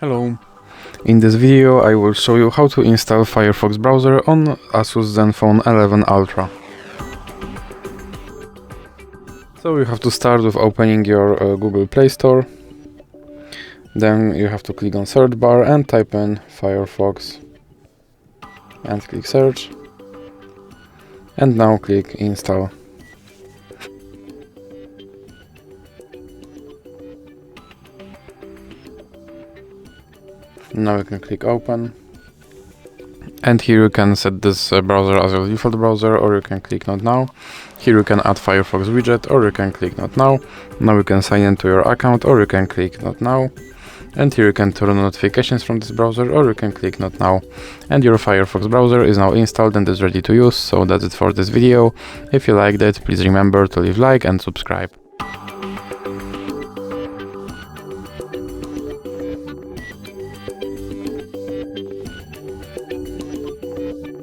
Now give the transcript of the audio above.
Hello! In this video I will show you how to install Firefox browser on ASUS Zenfone 11 Ultra. So you have to start with opening your Google Play Store. Then you have to click on search bar and type in Firefox and click search. And now click install. Now you can click open, and here you can set this browser as your default browser, or you can click not now. Here you can add Firefox widget, or you can click not now. Now you can sign into your account, or you can click not now. And here you can turn on notifications from this browser, or you can click not now. And your Firefox browser is now installed and is ready to use. So that's it for this video. If you liked it, please remember to leave like and subscribe.